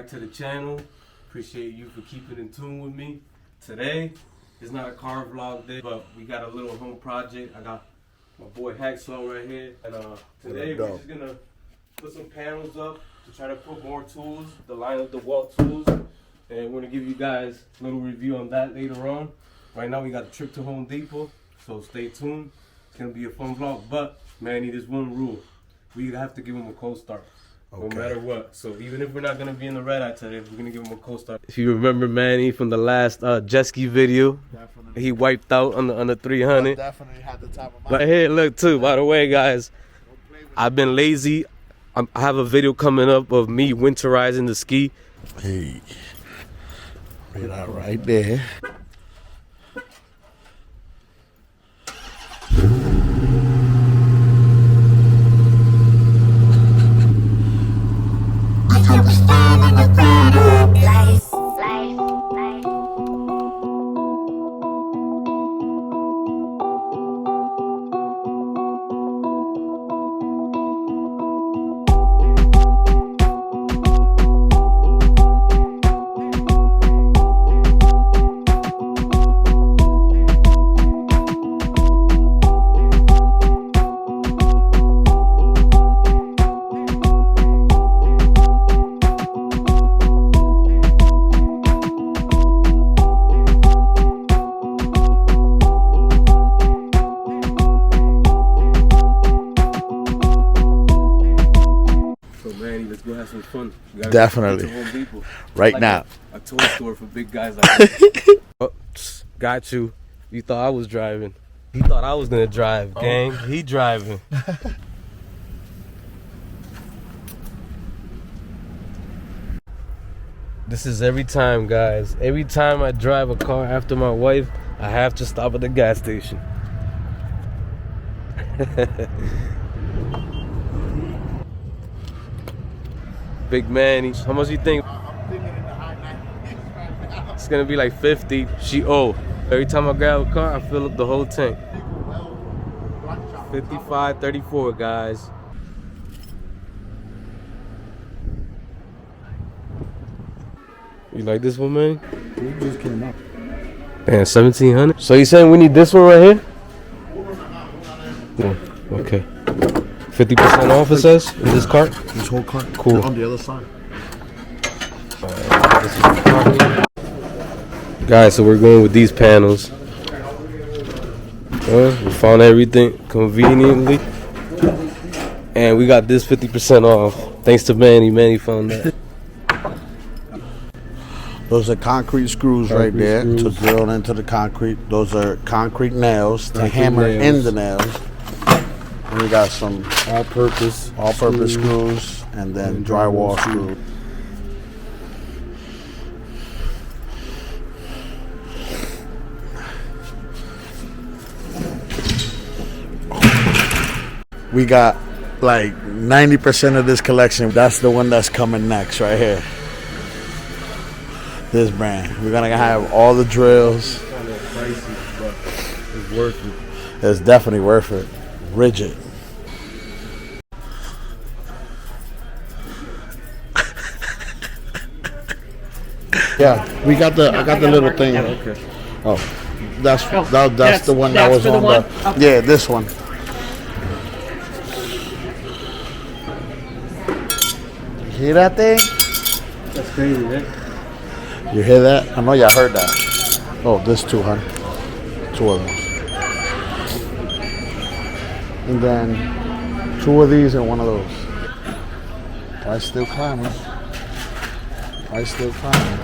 back to the channel. Appreciate you for keeping in tune with me. Today is not a car vlog day, but we got a little home project. I got my boy Hacksaw right here, and today we're just gonna put some panels up to try to put more tools, the line of the wall tools, and we're gonna give you guys a little review on that later on. Right now we got a trip to Home Depot, so stay tuned. It's gonna be a fun vlog, but Manny, there's one rule: we have to give him a cold start. Okay. No matter what. So even if we're not gonna be in the red eye today, we're gonna give him a cold start. If you remember Manny from the last jet ski video, definitely. He wiped out on the 300. I definitely had the top of my. But here, look too. By the way, guys, I've been lazy. I have a video coming up of me winterizing the ski. Hey, put that right there. Let's go have some fun. Definitely. Right like now. A toy store for big guys like that. Oh, got you. You thought I was driving. He thought I was gonna drive, gang. He driving. This is every time, guys. Every time I drive a car after my wife, I have to stop at the gas station. Big Manny, how much you think? I'm thinking in the high 90s right now. It's gonna be like 50. Every time I grab a car, I fill up the whole tank. 55, 34, guys. You like this one, man? It just came up. Man, 1700. So you saying we need this one right here? Yeah. Okay. 50% off, it says, in this cart? This whole cart. Cool. On the other side. Guys, so we're going with these panels. We found everything conveniently. And we got this 50% off. Thanks to Manny. Manny found that. Those are concrete screws right there to drill into the concrete. Those are concrete nails to hammer in the nails. And we got some all-purpose screws and then drywall screws. We got like 90% of this collection. That's the one that's coming next right here. This brand. We're gonna have all the drills. It's kind of pricey, but it's worth it. It's definitely worth it. Rigid. Yeah, we got the. I got the little thing. Okay. Oh, that's the one that was on the. Okay. Yeah, this one. You hear that thing? That's crazy, right? You hear that? I know y'all heard that. Oh, this 200. 2 of those. And then 2 of these and 1 of those. Price still climbing. Price still climbing.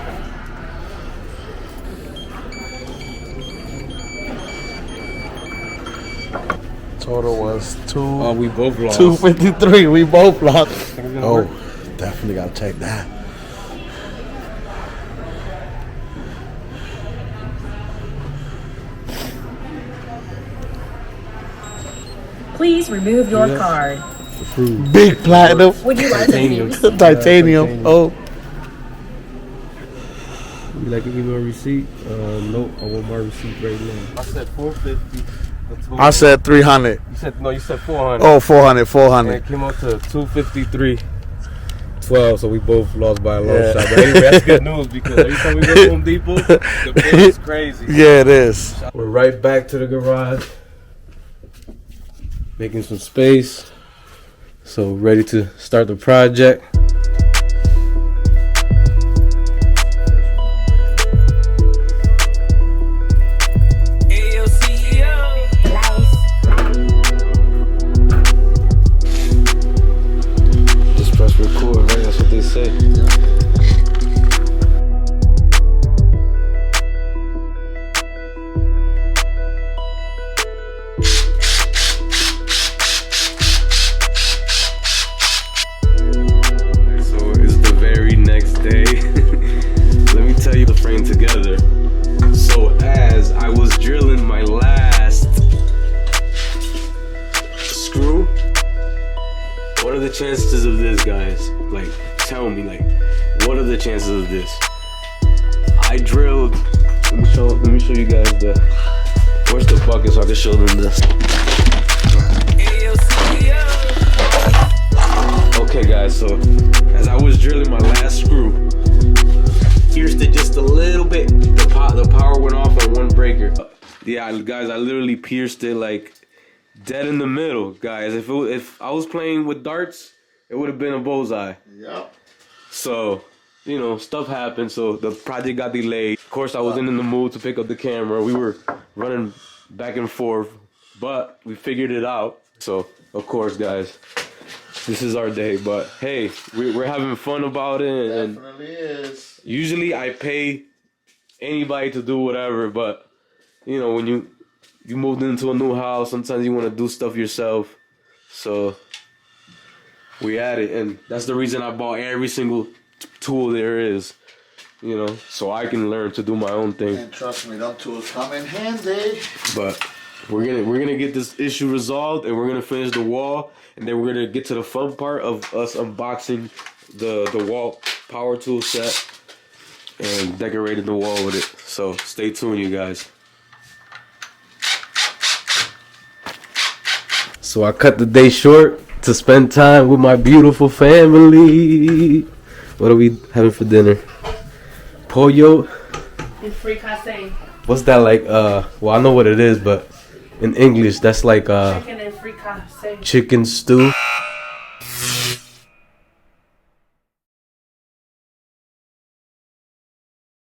Total was we both lost. 253. We both lost. Oh, definitely gotta take that. Please remove your card. Approved. Big platinum. Would you like titanium? Titanium. Oh. You like an email receipt? Nope, I want my receipt right now. I said 450. I said 300. You said 400. Oh, 400. And it came out to 253. 12, so we both lost by a long Yeah. shot. But anyway, that's good news because every time we go to Home Depot, the bill is crazy. Yeah, it is. We're right back to the garage, making some space. So ready to start the project. Just press record, right? That's what they say. Together. So as I was drilling my last screw, what are the chances of this, guys? Like, tell me, like, what are the chances of this? I drilled. Let me show you guys the. Where's the bucket so I can show them this? Okay, guys. So as I was drilling my last screw, pierced it just a little bit. The power went off on one breaker. Yeah, guys, I literally pierced it like dead in the middle, guys. If I was playing with darts, it would have been a bullseye. Yep. So, you know, stuff happened. So the project got delayed. Of course, I wasn't in the mood to pick up the camera. We were running back and forth, but we figured it out. So, of course, guys, this is our day. But hey, we're having fun about it. And Definitely is. usually I pay anybody to do whatever, but you know, when you moved into a new house, sometimes you want to do stuff yourself. So we at it, and that's the reason I bought every single tool there is, you know, so I can learn to do my own thing. And trust me, them tools come in handy. But we're gonna get this issue resolved, and we're gonna finish the wall, and then we're gonna get to the fun part of us unboxing the wall power tool set and decorating the wall with it. So stay tuned, you guys. So I cut the day short to spend time with my beautiful family. What are we having for dinner? Pollo. And fricassee. What's that like? Well, I know what it is, but in English, that's like Chicken and fricassee. chicken stew.